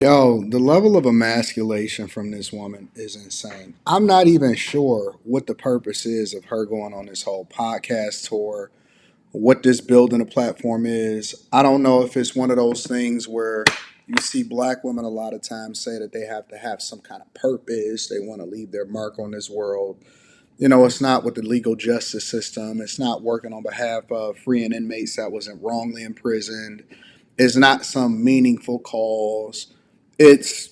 Yo, the level of emasculation from this woman is insane. I'm not even sure what the purpose is of her going on this whole podcast tour, what this building a platform is. I don't know if it's one of those things where you see black women a lot of times say that they have to have some kind of purpose. They want to leave their mark on this world. You know, it's not with the legal justice system. It's not working on behalf of freeing inmates that wasn't wrongly imprisoned. It's not some meaningful cause. It's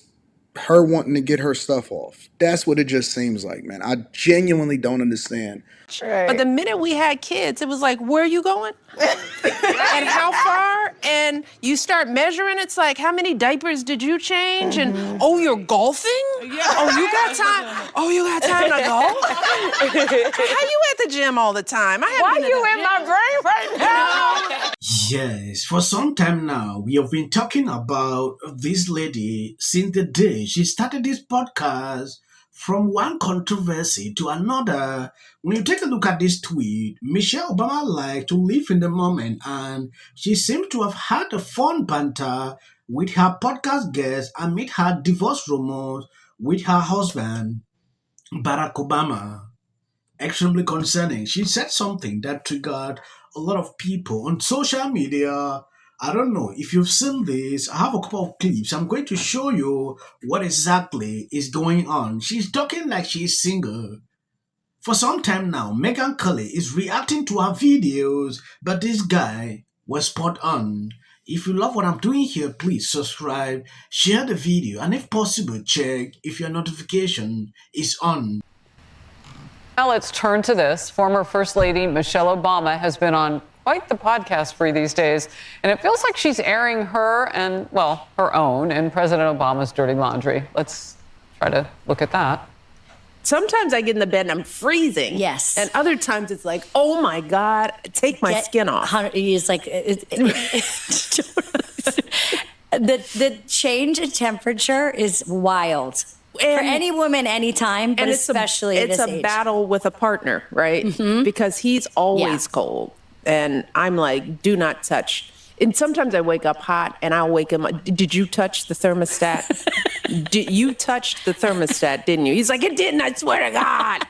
her wanting to get her stuff off. That's what it just seems like, man. I genuinely don't understand. Right. But the minute we had kids, it was like, where are you going? And how far? And you start measuring, it's like, how many diapers did you change? And, oh, you're golfing? Yeah. Oh, you got time? Oh, you got time to golf? How you at the gym all the time? Why you in my brain right now? Yes, for some time now, we have been talking about this lady since the day she started this podcast. From one controversy to another, when you take a look at this tweet, Michelle Obama liked to live in the moment, and she seems to have had a fun banter with her podcast guest amid her divorce rumors with her husband, Barack Obama. Extremely concerning. She said something that triggered a lot of people on social media. I don't know if you've seen this. I have a couple of clips. I'm going to show you what exactly is going on. She's talking like she's single. For some time now, Megyn Kelly is reacting to her videos, but this guy was spot on. If you love what I'm doing here, please subscribe, share the video, and if possible, check if your notification is on. Now let's turn to this. Former First Lady Michelle Obama has been on quite the podcast spree these days, and it feels like she's airing her and, well, her own and President Obama's dirty laundry. Let's try to look at that. Sometimes I get in the bed and I'm freezing. Yes. And other times it's like, oh my God, take my skin off. It's like, the change in temperature is wild. For any woman, anytime, but especially at this age. It's a battle with a partner, right? Mm-hmm. Because he's always cold. And I'm like, do not touch. And sometimes I wake up hot and I'll wake him up. Did you touch the thermostat? You touched the thermostat, didn't you? He's like, it didn't, I swear to God.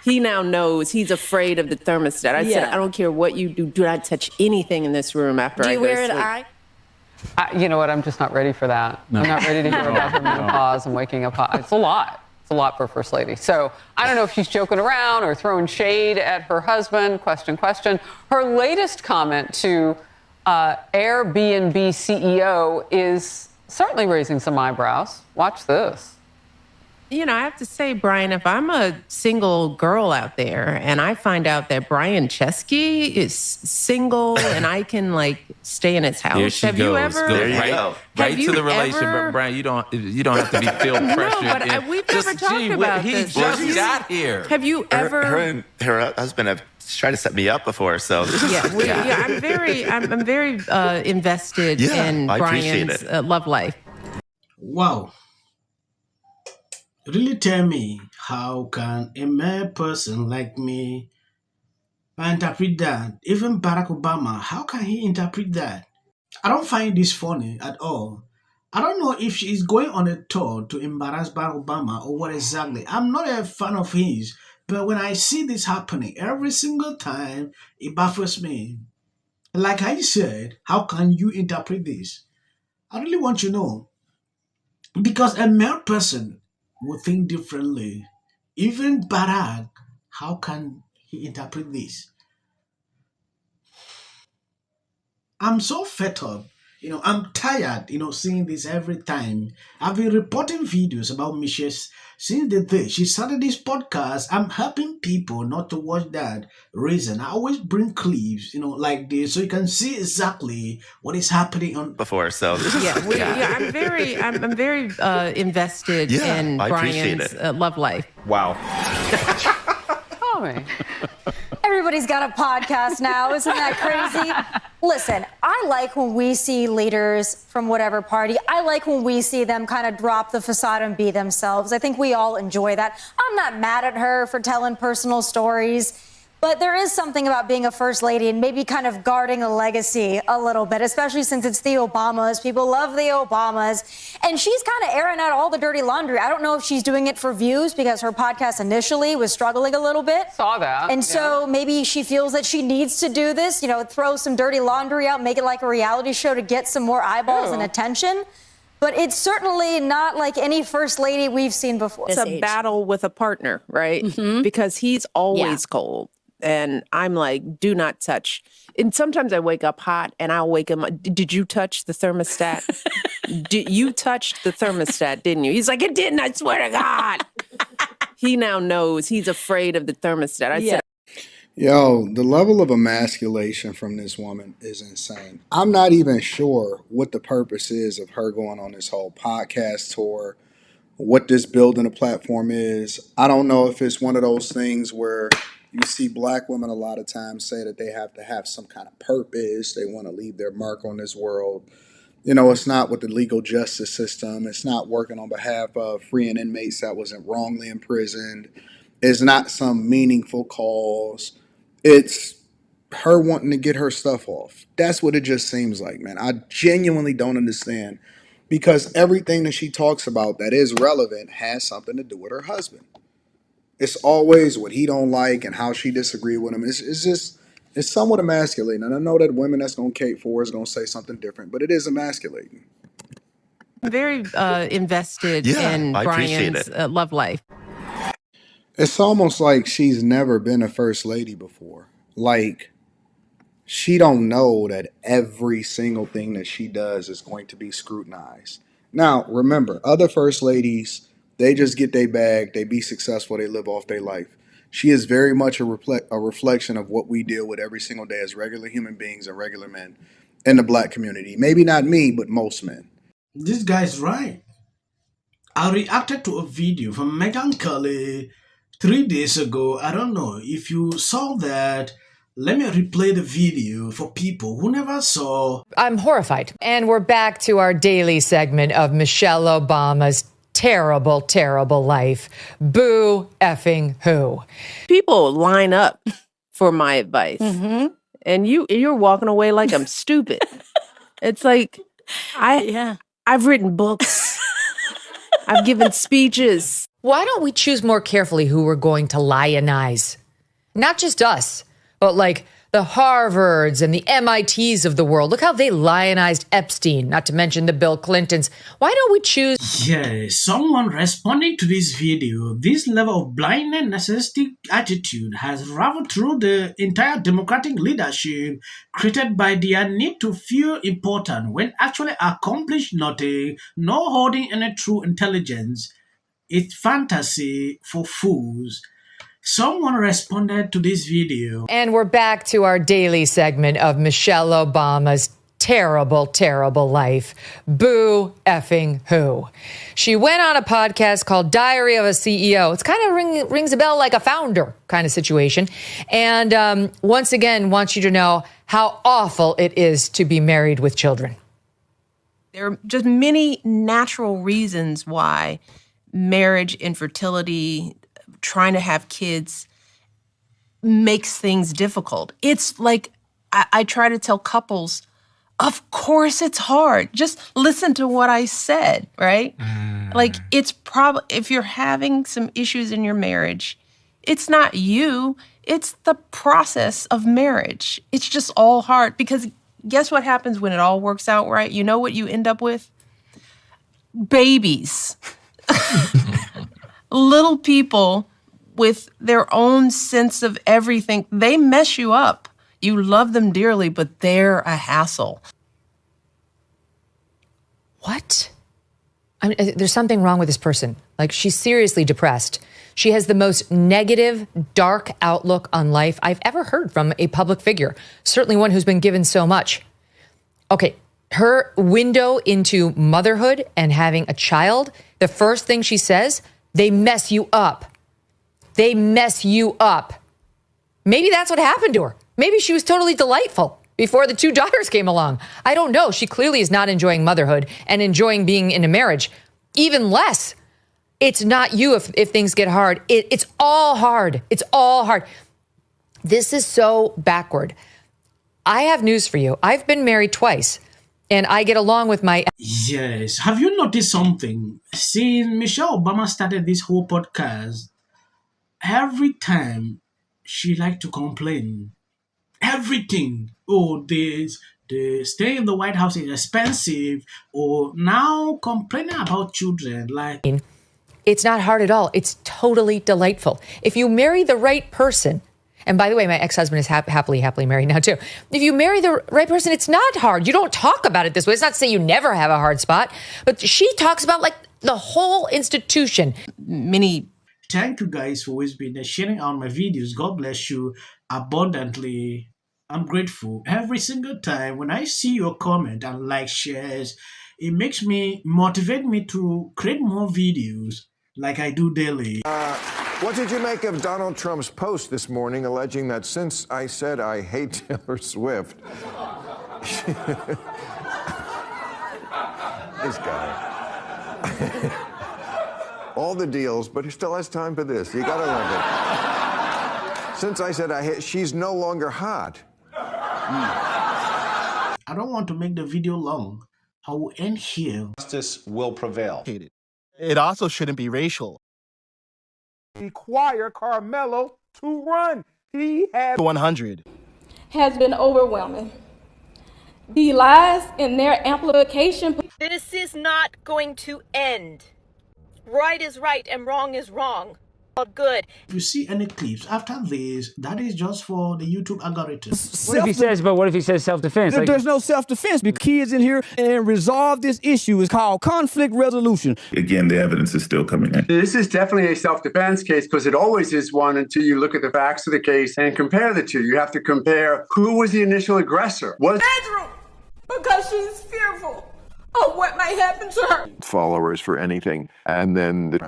He now knows. He's afraid of the thermostat. I said, I don't care what you do. Do not touch anything in this room after I go to sleep. Do you wear an eye? You know what? I'm just not ready for that. No. I'm not ready to hear about her menopause and waking up hot. It's a lot. It's a lot for a First Lady. So I don't know if she's joking around or throwing shade at her husband. Question. Her latest comment to Airbnb CEO is certainly raising some eyebrows. Watch this. You know, I have to say, Brian, if I'm a single girl out there and I find out that Brian Chesky is single and I can like stay in his house, there she have goes. you ever? There you go. Right to the relationship, Brian. You don't have to be feel pressured. No, but we've never talked about this. He just got here. Have you ever? Her and her husband have tried to set me up before, so I'm very invested in Brian's love life. Wow. Really tell me, how can a male person like me interpret that? Even Barack Obama, how can he interpret that? I don't find this funny at all. I don't know if she is going on a tour to embarrass Barack Obama or what exactly. I'm not a fan of his, but when I see this happening every single time, it baffles me. Like I said, how can you interpret this? I really want to know. Because a male person would think differently. Even Barack, how can he interpret this? I'm so fed up. I'm tired, seeing this every time. I've been reporting videos about Michelle since the day she started this podcast. I'm helping people not to watch that reason. I always bring clips, like this, so you can see exactly what is happening on before. So I'm very invested in Brian's love life. Wow. Me. Everybody's got a podcast now. Isn't that crazy? Listen, I like when we see leaders from whatever party. I like when we see them kind of drop the facade and be themselves. I think we all enjoy that. I'm not mad at her for telling personal stories. But there is something about being a first lady and maybe kind of guarding a legacy a little bit, especially since it's the Obamas. People love the Obamas. And she's kind of airing out all the dirty laundry. I don't know if she's doing it for views because her podcast initially was struggling a little bit. Saw that. And so maybe she feels that she needs to do this, throw some dirty laundry out, make it like a reality show to get some more eyeballs and attention. But it's certainly not like any first lady we've seen before. It's a battle with a partner, right? Because he's always cold. And I'm like, do not touch. And sometimes I wake up hot and I'll wake him up. Did you touch the thermostat? You touched the thermostat, didn't you? He's like, it didn't, I swear to God. He now knows. He's afraid of the thermostat. I said, Yo, the level of emasculation from this woman is insane. I'm not even sure what the purpose is of her going on this whole podcast tour, what this building a platform is. I don't know if it's one of those things where you see black women a lot of times say that they have to have some kind of purpose. They want to leave their mark on this world. It's not with the legal justice system. It's not working on behalf of freeing inmates that wasn't wrongly imprisoned. It's not some meaningful cause. It's her wanting to get her stuff off. That's what it just seems like, man. I genuinely don't understand because everything that she talks about that is relevant has something to do with her husband. It's always what he don't like and how she disagree with him. It's somewhat emasculating. And I know that women that's going to cape for is going to say something different, but it is emasculating. I'm very invested in Brian's love life. It's almost like she's never been a first lady before. Like, she don't know that every single thing that she does is going to be scrutinized. Now, remember, other first ladies, they just get their bag, they be successful, they live off their life. She is very much a reflection of what we deal with every single day as regular human beings and regular men in the black community. Maybe not me, but most men. This guy's right. I reacted to a video from Megyn Kelly 3 days ago. I don't know if you saw that. Let me replay the video for people who never saw. I'm horrified. And we're back to our daily segment of Michelle Obama's terrible, terrible life. Boo effing who. People line up for my advice. And you're walking away like I'm stupid. It's like, I've written books. I've given speeches. Why don't we choose more carefully who we're going to lionize? Not just us, but like the Harvards and the MITs of the world. Look how they lionized Epstein, not to mention the Bill Clintons. Why don't we choose? Yeah, someone responding to this video, this level of blind and narcissistic attitude has raveled through the entire Democratic leadership, created by their need to feel important when actually accomplish nothing, no holding any true intelligence. It's fantasy for fools. Someone responded to this video. And we're back to our daily segment of Michelle Obama's terrible, terrible life. Boo effing who. She went on a podcast called Diary of a CEO. It's kind of rings a bell like a founder kind of situation. And once again, wants you to know how awful it is to be married with children. There are just many natural reasons why marriage, infertility, trying to have kids makes things difficult. It's like I try to tell couples, of course it's hard. Just listen to what I said, right? Like it's probably, if you're having some issues in your marriage, it's not you, it's the process of marriage. It's just all hard because guess what happens when it all works out right? You know what you end up with? Babies. Little people with their own sense of everything. They mess you up. You love them dearly, but they're a hassle. What? I mean, there's something wrong with this person. Like, she's seriously depressed. She has the most negative, dark outlook on life I've ever heard from a public figure. Certainly one who's been given so much. Okay, her window into motherhood and having a child, the first thing she says, they mess you up. They mess you up. Maybe that's what happened to her. Maybe she was totally delightful before the 2 daughters came along. I don't know. She clearly is not enjoying motherhood and enjoying being in a marriage. Even less. It's not you if things get hard. It's all hard. It's all hard. This is so backward. I have news for you. I've been married twice, and I get along with my... Yes. Have you noticed something? Since Michelle Obama started this whole podcast, every time she liked to complain. Everything. Oh, the stay in the White House is expensive. Or now complaining about children. Like, It's not hard at all. It's totally delightful. If you marry the right person, and by the way, my ex-husband is happily married now too. If you marry the right person, it's not hard. You don't talk about it this way. It's not to say you never have a hard spot, but she talks about like the whole institution. Thank you guys for always been sharing out my videos. God bless you abundantly. I'm grateful. Every single time when I see your comment and like shares, it makes me motivate me to create more videos like I do daily. What did you make of Donald Trump's post this morning alleging that since I said I hate Taylor Swift, this guy, all the deals, but he still has time for this. You gotta love it. Since I said I hate, she's no longer hot. I don't want to make the video long. I will end here. Justice will prevail. It also shouldn't be racial. Require Carmelo to run. He had 100. Has been overwhelming. The lies in their amplification. This is not going to end. Right is right and wrong is wrong. All good. If you see any clips after this, that is just for the YouTube algorithm. What if he says self-defense? There's no self-defense. The kids in here and resolve this issue is called conflict resolution. Again, the evidence is still coming in. This is definitely a self-defense case because it always is one until you look at the facts of the case and compare the two. You have to compare who was the initial aggressor. Bedroom, because she's fearful of what might happen to her. Followers for anything. And then the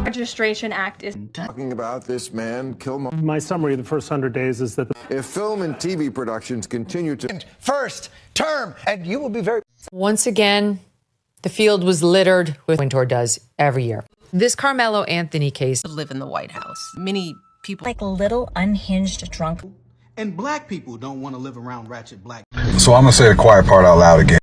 Registration Act is talking about this man, My summary of the first 100 days is that if film and TV productions continue to first term, and you will be very... Once again, the field was littered with Wintour does every year. This Carmelo Anthony case. Live in the White House. Many people like a little unhinged drunk. And black people don't want to live around ratchet black. So I'm going to say the quiet part out loud again.